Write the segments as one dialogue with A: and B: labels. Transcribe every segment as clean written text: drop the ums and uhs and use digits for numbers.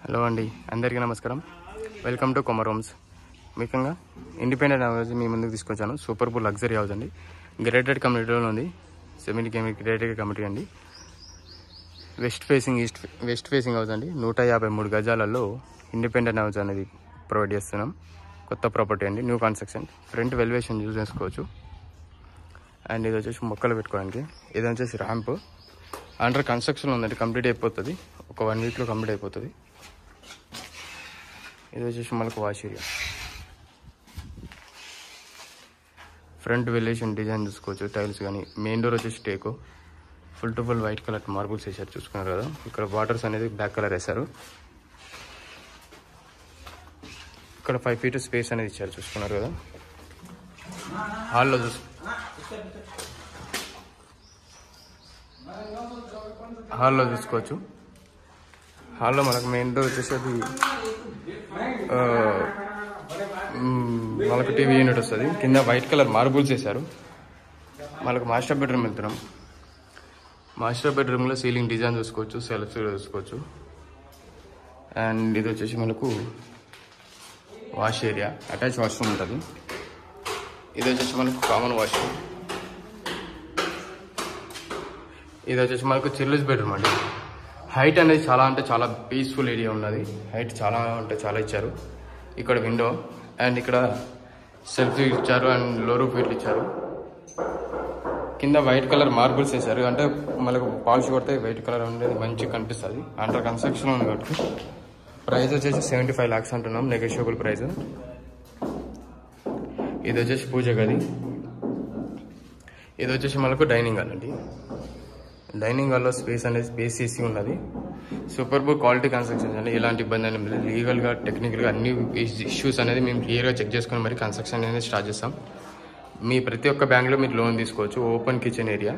A: Hello అండి, అందరికీ నమస్కారం. Welcome to Komar homes. ముఖ్యంగా ఇండిపెండెంట్ హౌస్ మీ ముందుకు తీసుకొచ్చాను. సూపర్ బుల్ లగ్జరీ హౌస్ అండి. గ్రేటెడ్ కమ్యూనిటీలో ఉంది. గ్రేటెడ్ కమ్యూనిటీ అండి. వెస్ట్ ఫేసింగ్ హౌస్ అండి. 153 గజాలలో ఇండిపెండెంట్ హౌస్ అనేది ప్రొవైడ్ చేస్తున్నాం. కొత్త ప్రాపర్టీ అండి, new construction. Front elevation use చేసుకోవచ్చు. అండ్ ఇది వచ్చేసి మొక్కలు పెట్టుకోవడానికి. ఇది వచ్చేసి ర్యాంప్ అండర్ కన్స్ట్రక్షన్ ఉందండి. కంప్లీట్ అయిపోతుంది, ఒక 1 వీక్లో కంప్లీట్ అయిపోతుంది. ఇది వచ్చేసి మనకు వాష్ ఏరియా. ఫ్రంట్ వెల్వేషన్ డిజైన్ చూసుకోవచ్చు. టైల్స్ కానీ, మెయిన్ డోర్ వచ్చేసి టేకు. Full to full white colour marbles వేసారు, చూసుకున్నారు కదా. ఇక్కడ వాటర్స్ అనేది బ్లాక్ కలర్ వేశారు. ఇక్కడ 5 feet స్పేస్ అనేది ఇచ్చారు, చూసుకున్నారు కదా. హాల్లో చూసుకోవచ్చు. హాల్లో మనకు మెయిన్ డోర్ వచ్చేసి అది మనకు టీవీ యూనిట్ వస్తుంది. కింద వైట్ కలర్ మార్బుల్స్ వేశారు. మనకు మాస్టర్ బెడ్రూమ్ వెళ్తున్నాం. మాస్టర్ బెడ్రూమ్లో సీలింగ్ డిజైన్ చూసుకోవచ్చు, సెల్ఫ్ చూసుకోవచ్చు. అండ్ ఇది వచ్చేసి మనకు వాష్ ఏరియా, అటాచ్ వాష్రూమ్ ఉంటుంది. ఇది వచ్చేసి మనకు కామన్ వాష్రూమ్. ఇది వచ్చేసి మనకు చిల్డ్రన్స్ బెడ్రూమ్ అండి. హైట్ అనేది చాలా అంటే చాలా పీస్ఫుల్ ఏరియా ఉన్నది. హైట్ చాలా అంటే చాలా ఇచ్చారు. ఇక్కడ విండో అండ్ ఇక్కడ సెల్ఫ్ ఇచ్చారు అండ్ లో రూఫ్ ఇట్లు ఇచ్చారు. కింద వైట్ కలర్ మార్బుల్స్ వేశారు. అంటే మనకు పాలిష్ కొడితే వైట్ కలర్ అనేది మంచిగా కనిపిస్తుంది. అండర్ కన్స్ట్రక్షన్ ఉంది కాబట్టి. ప్రైస్ వచ్చేసి 75 lakhs అంటున్నాం, నెగోషియబుల్ ప్రైస్. ఇది వచ్చేసి పూజ గది. ఇది వచ్చేసి మనకు డైనింగ్ హాల్ అండి. డైనింగ్ హాల్లో స్పేస్ అనేది స్పేసీసీ ఉన్నది. సూపర్ బుల్ క్వాలిటీ కన్స్ట్రక్షన్ అండి. ఎలాంటి ఇబ్బంది అనేది లేదు. లీగల్గా, టెక్నికల్గా అన్ని ఇష్యూస్ అనేది మేము క్లియర్గా చెక్ చేసుకుని మరి కన్స్ట్రక్షన్ అనేది స్టార్ట్ చేస్తాం. మీ ప్రతి ఒక్క బ్యాంక్లో మీరు లోన్ తీసుకోవచ్చు. Open kitchen area.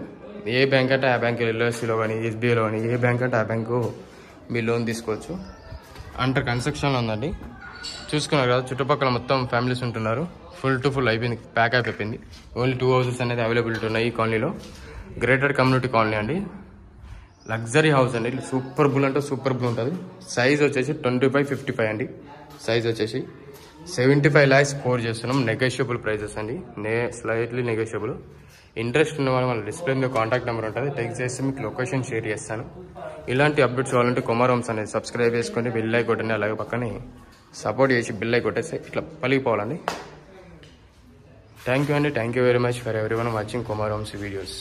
A: ఏ బ్యాంక్ అంటే ఆ బ్యాంక్, ఎల్ఐసిలో కానీ, ఎస్బీఐలో కానీ, ఏ బ్యాంక్ అంటే ఆ బ్యాంకు మీరు లోన్ తీసుకోవచ్చు. అండర్ కన్స్ట్రక్షన్లో ఉందండి. చూసుకున్నారు కదా, చుట్టుపక్కల మొత్తం ఫ్యామిలీస్ ఉంటున్నారు. ఫుల్ టు ఫుల్ అయిపోయింది, ప్యాక్ అయిపోయింది. ఓన్లీ 2 houses అనేది అవైలబిలిటీ ఉన్నాయి ఈ కాలనీలో. గ్రేటెడ్ కమ్యూనిటీ కాలనీ అండి. లగ్జరీ హౌస్ అండి. సూపర్ బుల్ అంటే సూపర్ బుల్ ఉంటుంది. సైజ్ వచ్చేసి 20x55 అండి. సైజ్ వచ్చేసి 75 lakhs స్కోర్ చేస్తున్నాం. నెగోషియబుల్ ప్రైజెస్ అండి, స్లైట్లీ నెగోషియబుల్. ఇంట్రెస్ట్ ఉన్న వాళ్ళు మన డిస్ప్లే మీద కాంటాక్ట్ నెంబర్ ఉంటుంది, టెక్స్ట్ చేస్తే మీకు లొకేషన్ షేర్ చేస్తాను. ఇలాంటి అప్డేట్స్ కావాలంటే కొమర్ హోమ్స్ అనేది సబ్స్క్రైబ్ చేసుకొని బెల్ ఐకాన్ కొట్టండి. అలాగే పక్కనే సపోర్ట్ చేసి బెల్ ఐకాన్ కొట్టేస్తే ఇట్లా పలిగిపోవాలండి. థ్యాంక్ యూ అండి. Thank you very much for everyone watching Komar homes videos.